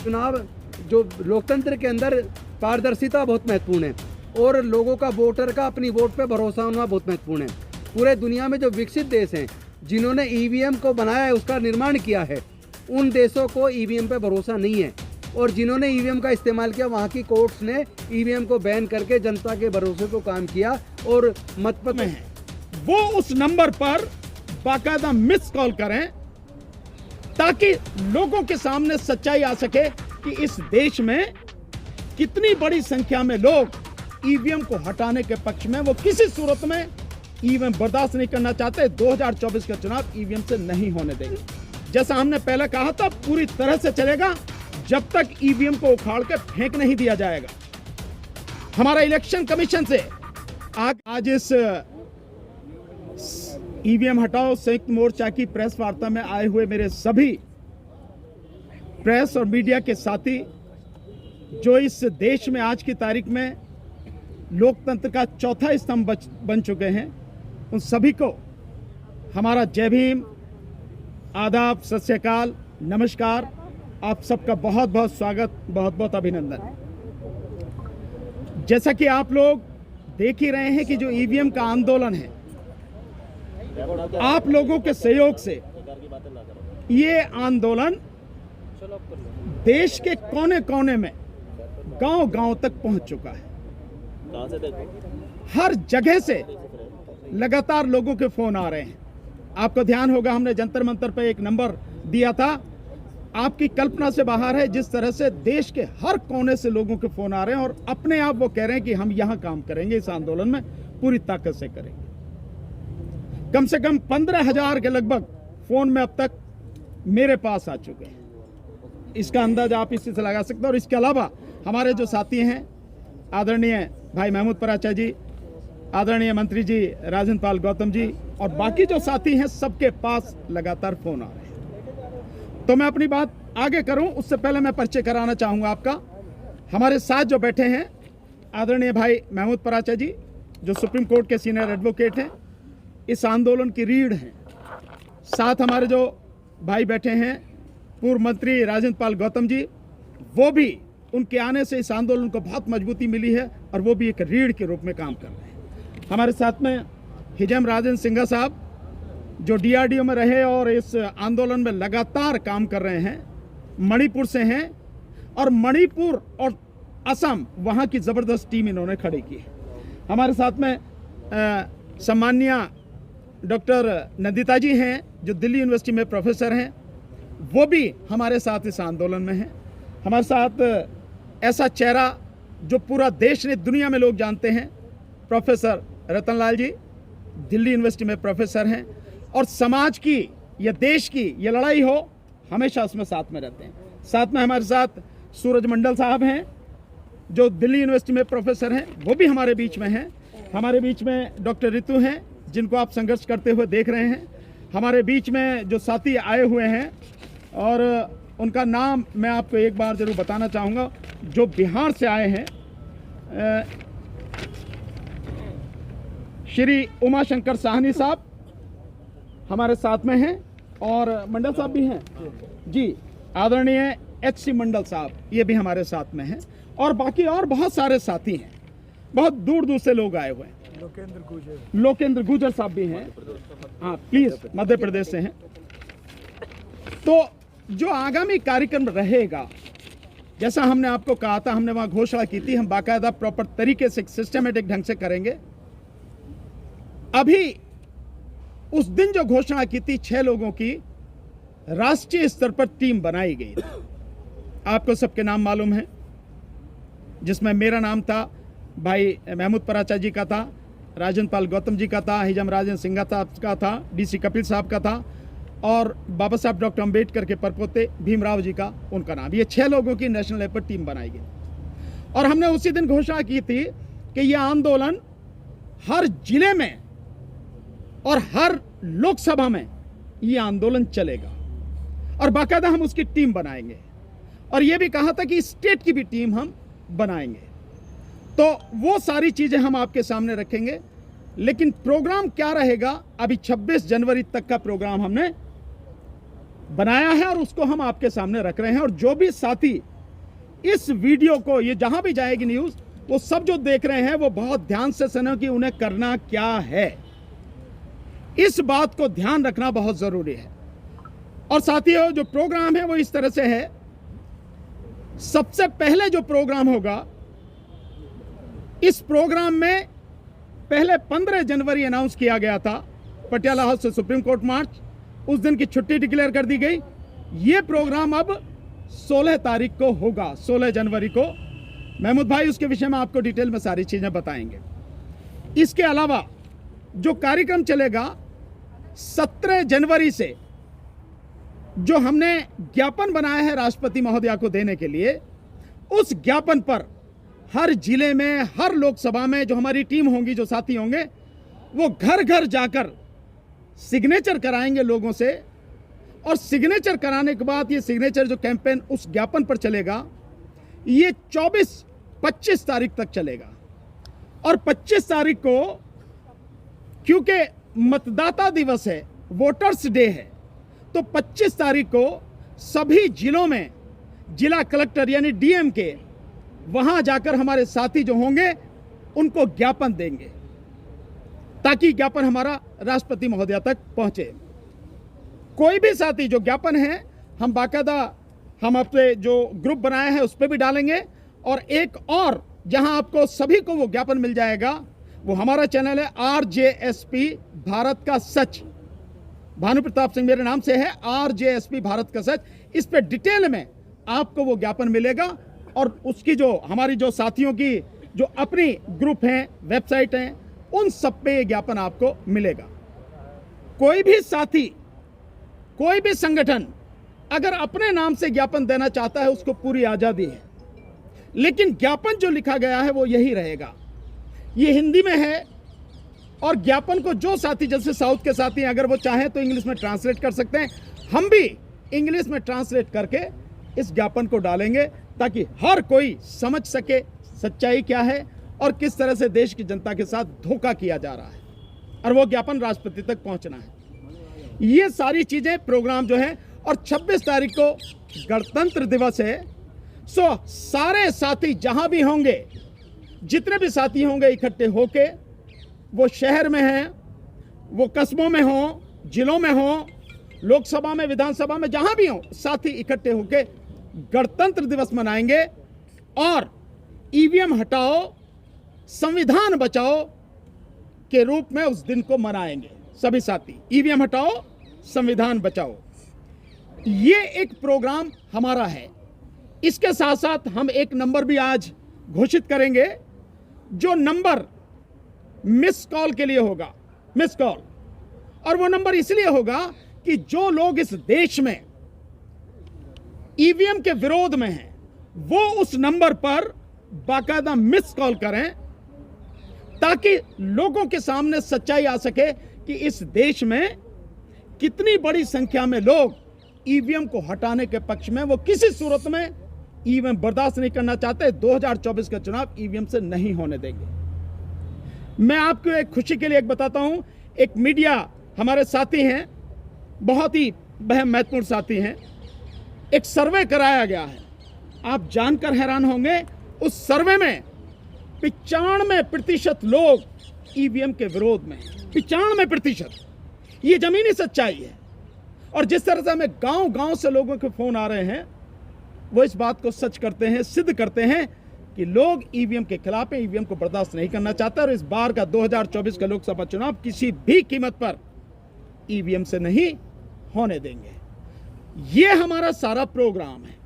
चुनाव जो लोकतंत्र के अंदर पारदर्शिता बहुत महत्वपूर्ण है और लोगों का वोटर का अपनी वोट पे भरोसा होना बहुत महत्वपूर्ण है। पूरे दुनिया में जो विकसित देश हैं जिन्होंने ईवीएम को बनाया है, उसका निर्माण किया है, उन देशों को ईवीएम पे भरोसा नहीं है और जिन्होंने ईवीएम का इस्तेमाल किया वहाँ की कोर्ट्स ने ईवीएम को बैन करके जनता के भरोसे को काम किया और मतपत्र में है वो उस नंबर पर बाकायदा मिस कॉल करें ताकि लोगों के सामने सच्चाई आ सके कि इस देश में कितनी बड़ी संख्या में लोग ईवीएम को हटाने के पक्ष में, वो किसी सूरत में ईवीएम बर्दाश्त नहीं करना चाहते। 2024 का चुनाव ईवीएम से नहीं होने देंगे। जैसा हमने पहले कहा था, पूरी तरह से चलेगा जब तक ईवीएम को उखाड़ के फेंक नहीं दिया जाएगा। हमारा इलेक्शन कमीशन से आज इस ईवीएम हटाओ संयुक्त मोर्चा की प्रेस वार्ता में आए हुए मेरे सभी प्रेस और मीडिया के साथी जो इस देश में आज की तारीख में लोकतंत्र का चौथा स्तंभ बन चुके हैं, उन सभी को हमारा जय भीम, आदाब, सत श्री अकाल, नमस्कार। आप सबका बहुत बहुत स्वागत, बहुत बहुत अभिनंदन। जैसा कि आप लोग देख ही रहे हैं कि जो ईवीएम का आंदोलन है, आप लोगों के सहयोग से ये आंदोलन देश के कोने कोने में, गांव गांव तक पहुंच चुका है। हर जगह से लगातार लोगों के फोन आ रहे हैं। आपको ध्यान होगा, हमने जंतर मंतर पे एक नंबर दिया था। आपकी कल्पना से बाहर है जिस तरह से देश के हर कोने से लोगों के फोन आ रहे हैं और अपने आप वो कह रहे हैं कि हम यहां काम करेंगे, इस आंदोलन में पूरी ताकत से करेंगे। कम से कम 15,000 के लगभग फोन में अब तक मेरे पास आ चुके हैं। इसका अंदाजा आप इसी से लगा सकते हैं। और इसके अलावा हमारे जो साथी हैं, आदरणीय भाई महमूद पराचा जी, आदरणीय मंत्री जी राजेंद्र पाल गौतम जी और बाकी जो साथी हैं, सबके पास लगातार फोन आ रहे हैं। तो मैं अपनी बात आगे करूं उससे पहले मैं परिचय कराना चाहूंगा आपका। हमारे साथ जो बैठे हैं आदरणीय भाई महमूद पराचा जी, जो सुप्रीम कोर्ट के सीनियर एडवोकेट हैं, इस आंदोलन की रीढ़ हैं। साथ हमारे जो भाई बैठे हैं पूर्व मंत्री राजेंद्र पाल गौतम जी, वो भी, उनके आने से इस आंदोलन को बहुत मजबूती मिली है और वो भी एक रीढ़ के रूप में काम कर रहे हैं। हमारे साथ में हिजम राजेंद्र सिंघा साहब, जो डीआरडीओ में रहे और इस आंदोलन में लगातार काम कर रहे हैं, मणिपुर से हैं और मणिपुर और असम, वहाँ की ज़बरदस्त टीम इन्होंने खड़ी की है। हमारे साथ में सम्माननीय डॉक्टर नंदिता जी हैं, जो दिल्ली यूनिवर्सिटी में प्रोफेसर हैं, वो भी हमारे साथ इस आंदोलन में हैं। हमारे साथ ऐसा चेहरा जो पूरा देश ने, दुनिया में लोग जानते हैं, प्रोफेसर रतनलाल जी, दिल्ली यूनिवर्सिटी में प्रोफेसर हैं और समाज की या देश की ये लड़ाई हो, हमेशा उसमें साथ में रहते हैं। साथ में हमारे साथ सूरज मंडल साहब हैं, जो दिल्ली यूनिवर्सिटी में प्रोफेसर हैं, वो भी हमारे बीच में हैं। हमारे बीच में डॉक्टर ऋतु हैं, जिनको आप संघर्ष करते हुए देख रहे हैं। हमारे बीच में जो साथी आए हुए हैं और उनका नाम मैं आपको एक बार जरूर बताना चाहूँगा, जो बिहार से आए हैं, श्री उमाशंकर साहनी साहब हमारे साथ में हैं और मंडल साहब भी हैं जी, आदरणीय HC मंडल साहब, ये भी हमारे साथ में हैं और बाकी और बहुत सारे साथी हैं। बहुत दूर दूर से लोग आए हुए हैं। लोकेंद्र गुजर साहब भी हैं, हाँ प्लीज, मध्य प्रदेश से हैं। तो जो आगामी कार्यक्रम रहेगा, जैसा हमने आपको कहा था, हमने वहां घोषणा की थी, हम बाकायदा प्रॉपर तरीके से सिस्टमेटिक ढंग से करेंगे। अभी उस दिन जो घोषणा की थी 6 लोगों की राष्ट्रीय स्तर पर टीम बनाई गई थी, आपको सबके नाम मालूम है, जिसमें मेरा नाम था, भाई महमूद पराचा जी का था, राजेंद्र पाल गौतम जी का था, हिजम राजेंद्र सिंघा साहब का था, DC कपिल साहब का था और बाबा साहब डॉक्टर अम्बेडकर के परपोते भीमराव जी का, उनका नाम। ये 6 लोगों की नेशनल लेवल पर टीम बनाई गई और हमने उसी दिन घोषणा की थी कि यह आंदोलन हर जिले में और हर लोकसभा में ये आंदोलन चलेगा और बाकायदा हम उसकी टीम बनाएंगे। और यह भी कहा था कि स्टेट की भी टीम हम बनाएंगे। तो वो सारी चीजें हम आपके सामने रखेंगे। लेकिन प्रोग्राम क्या रहेगा, अभी 26 जनवरी तक का प्रोग्राम हमने बनाया है और उसको हम आपके सामने रख रहे हैं। और जो भी साथी इस वीडियो को, ये जहां भी जाएगी न्यूज, वो सब जो देख रहे हैं वो बहुत ध्यान से सुनो कि उन्हें करना क्या है। इस बात को ध्यान रखना बहुत जरूरी है। और साथियों, जो प्रोग्राम है वो इस तरह से है। सबसे पहले जो प्रोग्राम होगा, इस प्रोग्राम में पहले 15 जनवरी अनाउंस किया गया था, पटियाला हाउस से सुप्रीम कोर्ट मार्च, उस दिन की छुट्टी डिक्लेयर कर दी गई। ये प्रोग्राम अब 16 तारीख को होगा, 16 जनवरी को। महमूद भाई उसके विषय में आपको डिटेल में सारी चीजें बताएंगे। इसके अलावा जो कार्यक्रम चलेगा 17 जनवरी से, जो हमने ज्ञापन बनाया है राष्ट्रपति महोदया को देने के लिए, उस ज्ञापन पर हर जिले में, हर लोकसभा में जो हमारी टीम होंगी, जो साथी होंगे, वो घर घर जाकर सिग्नेचर कराएंगे लोगों से। और सिग्नेचर कराने के बाद ये सिग्नेचर जो कैंपेन उस ज्ञापन पर चलेगा, ये 24-25 तारीख तक चलेगा। और 25 तारीख को, क्योंकि मतदाता दिवस है, वोटर्स डे है, तो 25 तारीख को सभी जिलों में जिला कलेक्टर यानी डीएम के वहां जाकर हमारे साथी जो होंगे उनको ज्ञापन देंगे, ताकि ज्ञापन हमारा राष्ट्रपति महोदया तक पहुंचे। कोई भी साथी जो ज्ञापन है, हम बाकायदा हम अपने जो ग्रुप बनाए हैं उस पर भी डालेंगे। और एक और जहां आपको सभी को वो ज्ञापन मिल जाएगा, वो हमारा चैनल है RJSP भारत का सच। भानु प्रताप सिंह मेरे नाम से है, RJSP भारत का सच। इस पे डिटेल में आपको वो ज्ञापन मिलेगा। और उसकी जो हमारी जो साथियों की जो अपनी ग्रुप हैं, वेबसाइट हैं, उन सब पे ये ज्ञापन आपको मिलेगा। कोई भी साथी, कोई भी संगठन अगर अपने नाम से ज्ञापन देना चाहता है, उसको पूरी आजादी है, लेकिन ज्ञापन जो लिखा गया है वो यही रहेगा। ये हिंदी में है। और ज्ञापन को जो साथी, जैसे साउथ के साथी हैं, अगर वो चाहें तो इंग्लिश में ट्रांसलेट कर सकते हैं। हम भी इंग्लिश में ट्रांसलेट करके इस ज्ञापन को डालेंगे, ताकि हर कोई समझ सके सच्चाई क्या है और किस तरह से देश की जनता के साथ धोखा किया जा रहा है, और वो ज्ञापन राष्ट्रपति तक पहुंचना है। ये सारी चीजें प्रोग्राम जो है। और 26 तारीख को गणतंत्र दिवस है। सो सारे साथी जहां भी होंगे, जितने भी साथी होंगे, इकट्ठे होके, वो शहर में हैं, वो कस्बों में हों, जिलों में हों, लोकसभा में, विधानसभा में, जहां भी हों, साथी इकट्ठे होके गणतंत्र दिवस मनाएंगे। और ईवीएम हटाओ, संविधान बचाओ के रूप में उस दिन को मनाएंगे सभी साथी। ईवीएम हटाओ, संविधान बचाओ, ये एक प्रोग्राम हमारा है। इसके साथ साथ हम एक नंबर भी आज घोषित करेंगे, जो नंबर मिस कॉल के लिए होगा, मिस कॉल। और वो नंबर इसलिए होगा कि जो लोग इस देश में ईवीएम के विरोध में हैं, वो उस नंबर पर बाकायदा मिस कॉल करें, ताकि लोगों के सामने सच्चाई आ सके कि इस देश में कितनी बड़ी संख्या में लोग ईवीएम को हटाने के पक्ष में, वो किसी सूरत में ईवीएम बर्दाश्त नहीं करना चाहते। 2024 का चुनाव ईवीएम से नहीं होने देंगे। मैं आपको एक खुशी के लिए एक बताता हूं, एक मीडिया हमारे साथी हैं, बहुत ही महत्वपूर्ण साथी हैं, एक सर्वे कराया गया है, आप जानकर हैरान होंगे। उस सर्वे में 95% लोग ईवीएम के विरोध में, 95%। ये जमीनी सच्चाई है। और जिस तरह से हमें गांव गांव से लोगों के फोन आ रहे हैं, वो इस बात को सच करते हैं, सिद्ध करते हैं कि लोग ईवीएम के खिलाफ हैं, ईवीएम को बर्दाश्त नहीं करना चाहते। और इस बार का 2024 का लोकसभा चुनाव किसी भी कीमत पर ईवीएम से नहीं होने देंगे। ये हमारा सारा प्रोग्राम है।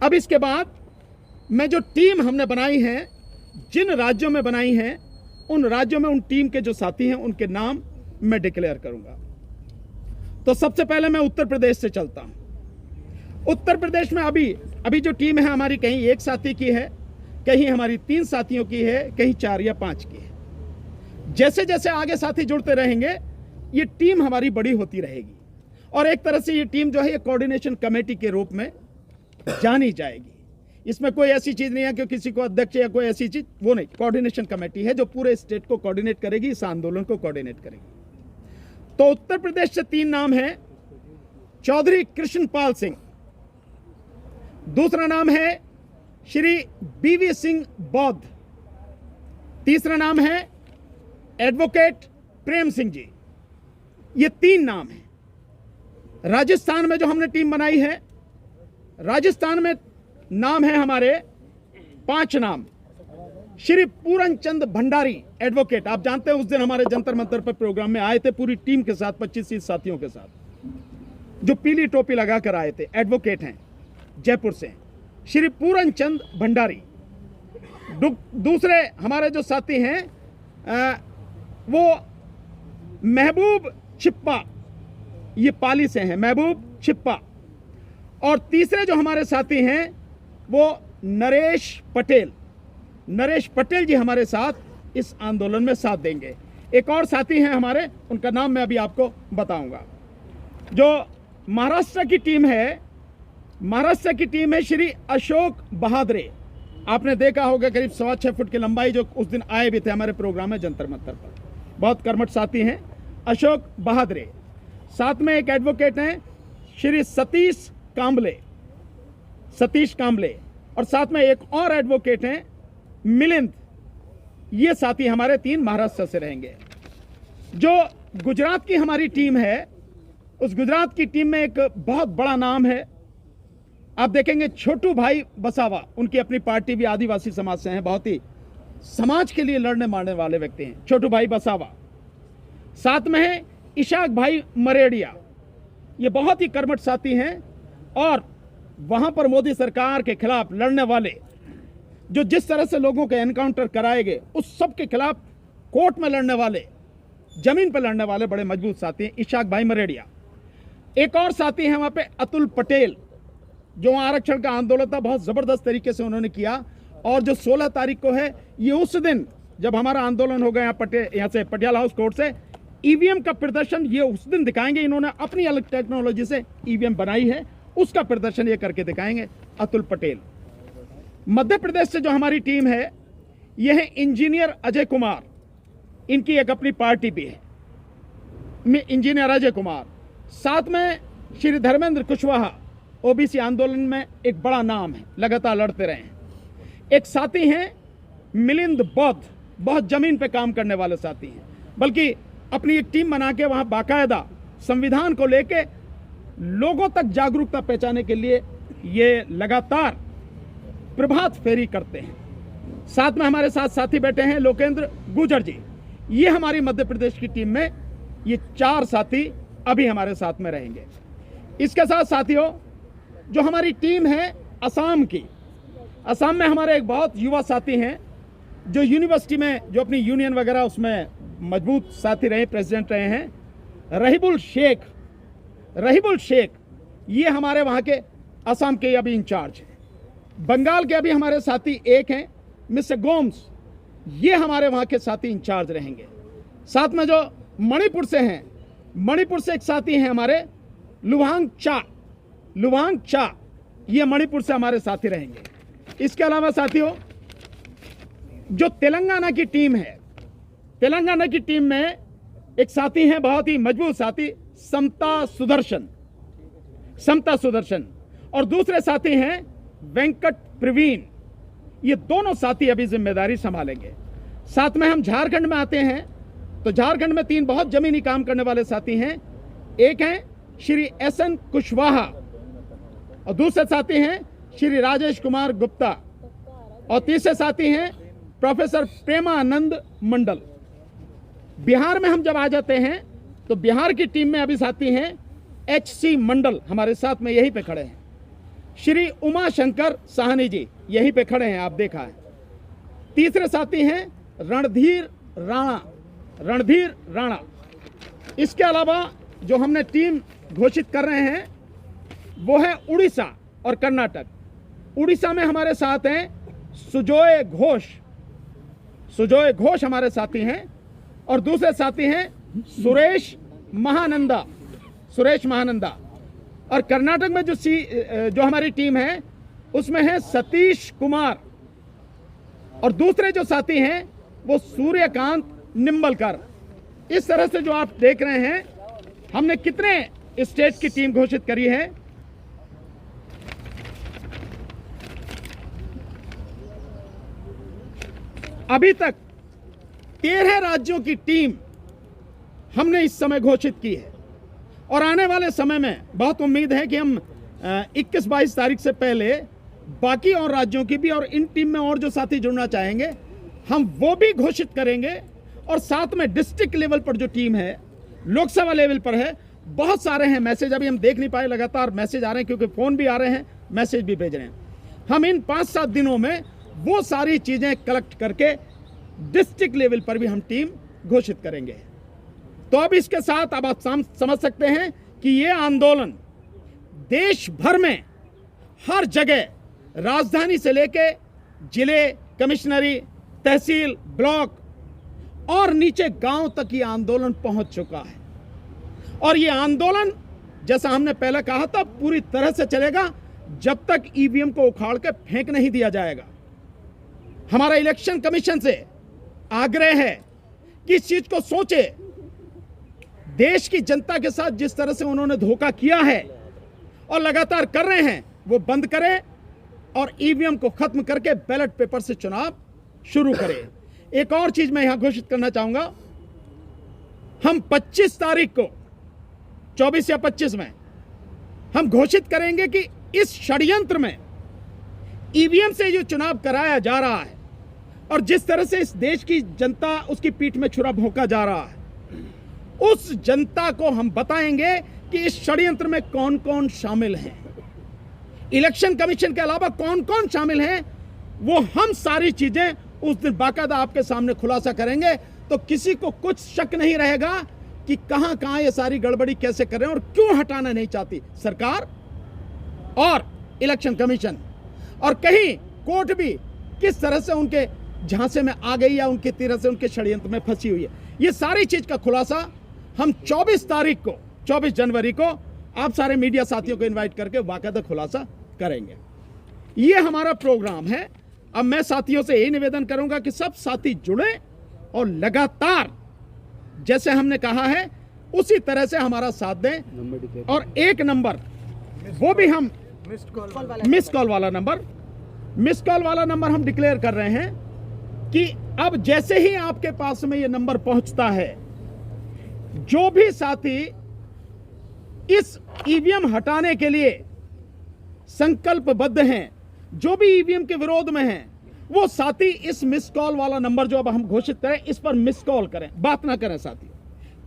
अब इसके बाद मैं जो टीम हमने बनाई है, जिन राज्यों में बनाई है, उन राज्यों में उन टीम के जो साथी हैं उनके नाम मैं डिक्लेयर करूंगा। तो सबसे पहले मैं उत्तर प्रदेश से चलता हूं। उत्तर प्रदेश में अभी जो टीम है हमारी, कहीं एक साथी की है, कहीं हमारी 3 साथियों की है, कहीं 4 या 5 की है। जैसे जैसे आगे साथी जुड़ते रहेंगे, ये टीम हमारी बड़ी होती रहेगी। और एक तरह से ये टीम जो है, ये कोऑर्डिनेशन कमेटी के रूप में जानी जाएगी। इसमें कोई ऐसी चीज नहीं है कि किसी को अध्यक्ष या कोई ऐसी चीज, वो नहीं। कोऑर्डिनेशन कमेटी है जो पूरे स्टेट को कोऑर्डिनेट करेगी, इस आंदोलन को कोऑर्डिनेट करेगी। तो उत्तर प्रदेश से 3 नाम है। चौधरी कृष्णपाल सिंह, दूसरा नाम है श्री बीवी सिंह बौद्ध। तीसरा नाम है एडवोकेट प्रेम सिंह जी। ये 3 नाम हैं। राजस्थान में जो हमने टीम बनाई है, राजस्थान में नाम है हमारे 5 नाम। श्री पूरनचंद भंडारी एडवोकेट, आप जानते हैं उस दिन हमारे जंतर मंतर पर प्रोग्राम में आए थे पूरी टीम के साथ, 25-30 साथियों के साथ, जो पीली टोपी लगाकर आए थे। एडवोकेट हैं, जयपुर से, श्री पूरनचंद भंडारी। दूसरे हमारे जो साथी हैं वो महबूब छिप्पा, ये पाली से हैं, महबूब छिप्पा। और तीसरे जो हमारे साथी हैं वो नरेश पटेल। नरेश पटेल जी हमारे साथ इस आंदोलन में साथ देंगे। एक और साथी हैं हमारे, उनका नाम मैं अभी आपको बताऊंगा। जो महाराष्ट्र की टीम है, महाराष्ट्र की टीम है श्री अशोक बहादुरे। आपने देखा होगा करीब 6.25 फुट की लंबाई, जो उस दिन आए भी थे हमारे प्रोग्राम में जंतर मंतर पर। बहुत कर्मठ साथी हैं, अशोक बहादुरे। साथ में एक एडवोकेट हैं श्री सतीश कांबले, सतीश कांबले। और साथ में एक और एडवोकेट हैं मिलिंद। ये साथी हमारे 3 महाराष्ट्र से रहेंगे। जो गुजरात की हमारी टीम है, उस गुजरात की टीम में एक बहुत बड़ा नाम है, आप देखेंगे छोटू भाई बसावा। उनकी अपनी पार्टी भी आदिवासी समाज से है, बहुत ही समाज के लिए लड़ने मारने वाले व्यक्ति हैं, छोटू भाई बसावा। साथ में है इशाक भाई मरेडिया, ये बहुत ही कर्मठ साथी हैं। और वहां पर मोदी सरकार के खिलाफ लड़ने वाले, जो जिस तरह से लोगों के एनकाउंटर कराए गए, उस सब के खिलाफ कोर्ट में लड़ने वाले, जमीन पर लड़ने वाले बड़े मजबूत साथी हैं, इशाक भाई मरेडिया। एक और साथी हैं वहां पे अतुल पटेल, जो आरक्षण का आंदोलन था बहुत जबरदस्त तरीके से उन्होंने किया। और जो 16 तारीख को है, ये उस दिन जब हमारा आंदोलन होगा यहाँ से पटियाला हाउस कोर्ट से, ईवीएम का प्रदर्शन ये उस दिन दिखाएंगे। इन्होंने अपनी अलग टेक्नोलॉजी से ईवीएम बनाई है, उसका प्रदर्शन ये करके दिखाएंगे, अतुल पटेल। मध्य प्रदेश से जो हमारी टीम है, ये है इंजीनियर अजय कुमार। इनकी एक अपनी पार्टी भी है, इंजीनियर अजय कुमार। साथ में श्री धर्मेंद्र कुशवाहा, ओबीसी आंदोलन में एक बड़ा नाम है, लगातार लड़ते रहे हैं। एक साथी हैं मिलिंद बौद्ध, बहुत जमीन पे काम करने वाले साथी हैं, बल्कि अपनी एक टीम बना के वहां बाकायदा संविधान को लेके लोगों तक जागरूकता पहुंचाने के लिए ये लगातार प्रभात फेरी करते हैं। साथ में हमारे साथ साथी बैठे हैं लोकेंद्र गुर्जर जी। ये हमारी मध्य प्रदेश की टीम में ये 4 साथी अभी हमारे साथ में रहेंगे। इसके साथ साथियों, जो हमारी टीम है असम की, असम में हमारे एक बहुत युवा साथी हैं, जो यूनिवर्सिटी में जो अपनी यूनियन वगैरह उसमें मजबूत साथी रहे, प्रेसिडेंट रहे हैं, रहीबुल शेख। रहीबुल शेख ये हमारे वहाँ के असम के अभी इंचार्ज हैं। बंगाल के अभी हमारे साथी एक हैं मिस्टर गोम्स, ये हमारे वहाँ के साथी इंचार्ज रहेंगे। साथ में जो मणिपुर से हैं, मणिपुर से एक साथी हैं हमारे लुवांग चा, लुवांग चा, ये मणिपुर से हमारे साथी रहेंगे। इसके अलावा साथियों, जो तेलंगाना की टीम है, तेलंगाना की टीम में एक साथी हैं बहुत ही मजबूत साथी, समता सुदर्शन, समता सुदर्शन। और दूसरे साथी हैं वेंकट प्रवीण। ये दोनों साथी अभी जिम्मेदारी संभालेंगे। साथ में हम झारखंड में आते हैं, तो झारखंड में 3 बहुत जमीनी काम करने वाले साथी हैं। एक हैं श्री एसएन कुशवाहा, और दूसरे साथी हैं श्री राजेश कुमार गुप्ता, और तीसरे साथी हैं प्रोफेसर प्रेमानंद मंडल। बिहार में हम जब आ जाते हैं, तो बिहार की टीम में अभी साथी हैं एचसी मंडल, हमारे साथ में यहीं पे खड़े हैं। श्री उमा शंकर साहनी जी यहीं पे खड़े हैं, आप देखा है। तीसरे साथी हैं रणधीर राणा, रणधीर राणा। इसके अलावा जो हमने टीम घोषित कर रहे हैं वो है उड़ीसा और कर्नाटक। उड़ीसा में हमारे साथ हैं सुजोय घोष, सुजोय घोष हमारे साथी हैं, और दूसरे साथी हैं सुरेश महानंदा, सुरेश महानंदा। और कर्नाटक में जो हमारी टीम है उसमें है सतीश कुमार, और दूसरे जो साथी हैं वो सूर्यकांत निम्बलकर। इस तरह से जो आप देख रहे हैं, हमने कितने स्टेट की टीम घोषित करी है। अभी तक 13 राज्यों की टीम हमने इस समय घोषित की है और आने वाले समय में बहुत उम्मीद है कि हम 21-22 तारीख से पहले बाकी और राज्यों की भी और इन टीम में और जो साथी जुड़ना चाहेंगे हम वो भी घोषित करेंगे। और साथ में डिस्ट्रिक्ट लेवल पर जो टीम है, लोकसभा लेवल पर है, बहुत सारे हैं मैसेज, अभी हम देख नहीं पाए, लगातार मैसेज आ रहे हैं क्योंकि फ़ोन भी आ रहे हैं, मैसेज भी भेज रहे हैं। हम इन 5-7 दिनों में वो सारी चीज़ें कलेक्ट करके डिस्ट्रिक्ट लेवल पर भी हम टीम घोषित करेंगे। तो अब इसके साथ अब आप समझ सकते हैं कि ये आंदोलन देश भर में हर जगह, राजधानी से लेके जिले, कमिश्नरी, तहसील, ब्लॉक और नीचे गांव तक ये आंदोलन पहुंच चुका है। और ये आंदोलन, जैसा हमने पहले कहा था, पूरी तरह से चलेगा जब तक ईवीएम को उखाड़ के फेंक नहीं दिया जाएगा। हमारा इलेक्शन कमीशन से आग्रह है कि इस चीज को सोचे। देश की जनता के साथ जिस तरह से उन्होंने धोखा किया है और लगातार कर रहे हैं, वो बंद करें और ईवीएम को खत्म करके बैलेट पेपर से चुनाव शुरू करें। एक और चीज मैं यहां घोषित करना चाहूंगा, हम 25 तारीख को, 24 या 25 में हम घोषित करेंगे कि इस षड्यंत्र में ईवीएम से जो चुनाव कराया जा रहा है और जिस तरह से इस देश की जनता उसकी पीठ में छुरा भोंका जा रहा है, उस जनता को हम बताएंगे कि इस षड्यंत्र में कौन कौन शामिल हैं, इलेक्शन कमीशन के अलावा कौन कौन शामिल हैं, वो हम सारी चीजें उस दिन बाकायदा आपके सामने खुलासा करेंगे। तो किसी को कुछ शक नहीं रहेगा कि कहां कहां ये सारी गड़बड़ी कैसे कर रहे हैं और क्यों हटाना नहीं चाहती सरकार और इलेक्शन कमीशन, और कहीं कोर्ट भी किस तरह से उनके झांसे में आ गई या उनकी तरह से उनके षड्यंत्र में फंसी हुई है। ये सारी चीज का खुलासा हम 24 तारीख को, 24 जनवरी को आप सारे मीडिया साथियों को इनवाइट करके बाकायदा खुलासा करेंगे। ये हमारा प्रोग्राम है। अब मैं साथियों से यही निवेदन करूंगा कि सब साथी जुड़े और लगातार जैसे हमने कहा है उसी तरह से हमारा साथ दें। और एक नंबर, वो भी हम मिस कॉल वाला नंबर हम डिक्लेयर कर रहे हैं कि अब जैसे ही आपके पास में ये नंबर पहुंचता है, जो भी साथी इस ईवीएम हटाने के लिए संकल्पबद्ध हैं, जो भी ईवीएम के विरोध में हैं, वो साथी इस मिस कॉल वाला नंबर जो अब हम घोषित करें, इस पर मिस कॉल करें, बात ना करें साथी,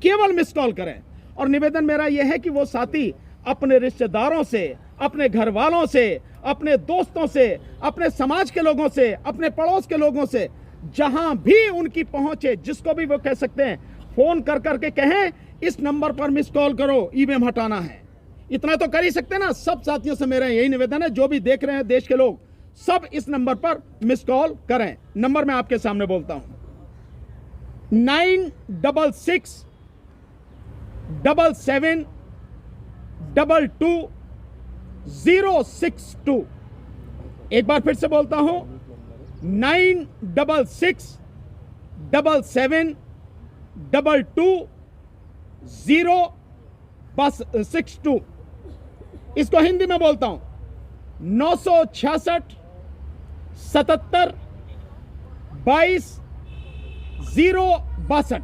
केवल मिस कॉल करें। और निवेदन मेरा यह है कि वो साथी अपने रिश्तेदारों से, अपने घर वालों से, अपने दोस्तों से, अपने समाज के लोगों से, अपने पड़ोस के लोगों से, जहां भी उनकी पहुंच है, जिसको भी वो कह सकते हैं, फोन कर करके कहें इस नंबर पर मिस कॉल करो, ईवीएम हटाना है। इतना तो कर ही सकते हैं ना। सब साथियों से मेरा यही निवेदन है, जो भी देख रहे हैं देश के लोग, सब इस नंबर पर मिस कॉल करें। नंबर मैं आपके सामने बोलता हूं, 966 77 22 062। एक बार फिर से बोलता हूं, 966 77 22 062। इसको हिंदी में बोलता हूं, 966 77 22 062।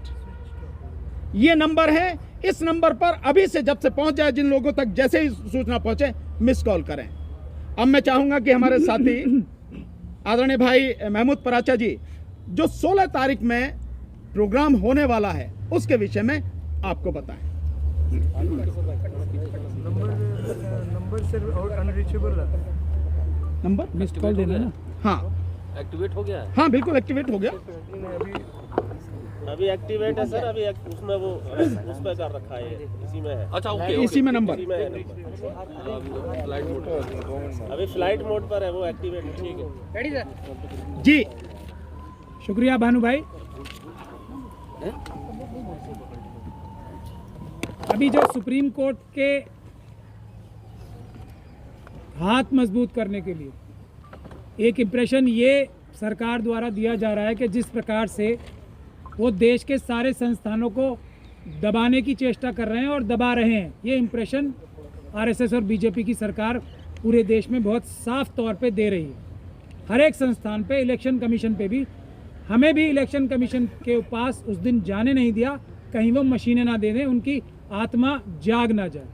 ये नंबर है। इस नंबर पर अभी से जब से पहुंच जाए, जिन लोगों तक जैसे ही सूचना पहुंचे, मिस कॉल करें। अब मैं चाहूंगा कि हमारे साथी आदरणीय भाई महमूद पराचा जी, जो 16 तारीख में प्रोग्राम होने वाला है, उसके विषय में आपको बताएं। नंबर सर और अनरीचेबल है। नंबर मिस्ड कॉल देना ना। हाँ, एक्टिवेट हो गया है। हाँ बिल्कुल एक्टिवेट हो गया। अभी एक्टिवेट है सर, अभी उसमें वो उस पर कर रखा है, इसी में है। अच्छा ओके, इसी में नंबर, इसी में है नंबर। फ्लाइट मोड पर। अभी फ्लाइट मोड पर है वो, एक्टिवेट ठीक है। रेडी सर जी। शुक्रिया भानु भाई। अभी जो सुप्रीम कोर्ट के हाथ मजबूत करने के लिए एक इम्प्रेशन ये सरकार द्वारा दिया जा रहा है कि जिस प्रकार से वो देश के सारे संस्थानों को दबाने की चेष्टा कर रहे हैं और दबा रहे हैं, ये इम्प्रेशन आरएसएस और बीजेपी की सरकार पूरे देश में बहुत साफ तौर पे दे रही है। हर एक संस्थान पे, इलेक्शन कमीशन पे भी हमें भी इलेक्शन कमीशन के पास उस दिन जाने नहीं दिया, कहीं वो मशीनें ना दे दें, उनकी आत्मा जाग ना जाए।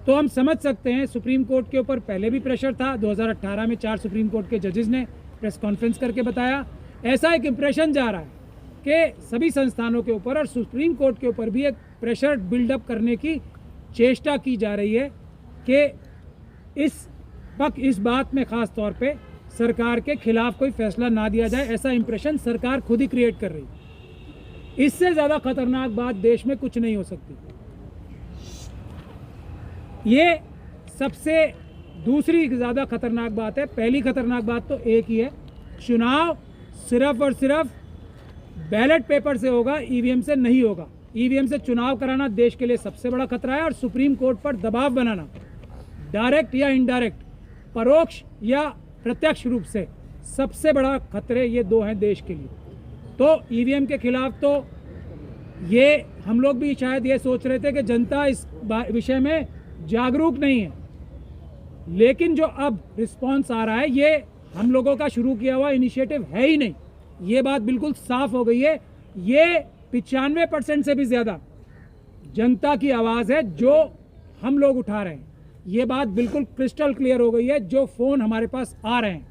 तो हम समझ सकते हैं सुप्रीम कोर्ट के ऊपर पहले भी प्रेशर था। 2018 में 4 सुप्रीम कोर्ट के जजेस ने प्रेस कॉन्फ्रेंस करके बताया। ऐसा एक इम्प्रेशन जा रहा है कि सभी संस्थानों के ऊपर और सुप्रीम कोर्ट के ऊपर भी एक प्रेशर बिल्डअप करने की चेष्टा की जा रही है कि इस बात में ख़ास तौर पे सरकार के खिलाफ कोई फैसला ना दिया जाए। ऐसा इंप्रेशन सरकार खुद ही क्रिएट कर रही है। इससे ज़्यादा खतरनाक बात देश में कुछ नहीं हो सकती। ये सबसे दूसरी ज़्यादा खतरनाक बात है। पहली खतरनाक बात तो एक ही है, चुनाव सिर्फ और सिर्फ बैलेट पेपर से होगा, ईवीएम से नहीं होगा। ईवीएम से चुनाव कराना देश के लिए सबसे बड़ा खतरा है और सुप्रीम कोर्ट पर दबाव बनाना, डायरेक्ट या इनडायरेक्ट, परोक्ष या प्रत्यक्ष रूप से, सबसे बड़ा खतरे ये दो हैं देश के लिए। तो ईवीएम के खिलाफ तो ये हम लोग भी शायद ये सोच रहे थे कि जनता इस विषय में जागरूक नहीं है, लेकिन जो अब रिस्पांस आ रहा है ये हम लोगों का शुरू किया हुआ इनिशिएटिव है ही नहीं। ये बात बिल्कुल साफ हो गई है। ये 95% से भी ज़्यादा जनता की आवाज़ है जो हम लोग उठा रहे हैं। ये बात बिल्कुल क्रिस्टल क्लियर हो गई है। जो फ़ोन हमारे पास आ रहे हैं,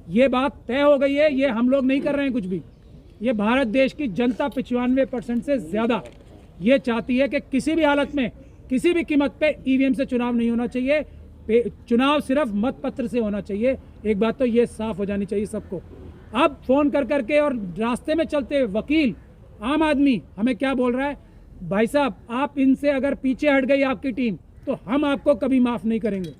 ये बात तय हो गई है। ये हम लोग नहीं कर रहे हैं कुछ भी, ये भारत देश की जनता 95% से ज़्यादा ये चाहती है कि किसी भी हालत में, किसी भी कीमत पे ईवीएम से चुनाव नहीं होना चाहिए। चुनाव सिर्फ मत पत्र से होना चाहिए। एक बात तो ये साफ हो जानी चाहिए सबको। अब फ़ोन कर करके और रास्ते में चलते वकील, आम आदमी हमें क्या बोल रहा है, भाई साहब आप इनसे अगर पीछे हट गई आपकी टीम तो हम आपको कभी माफ़ नहीं करेंगे।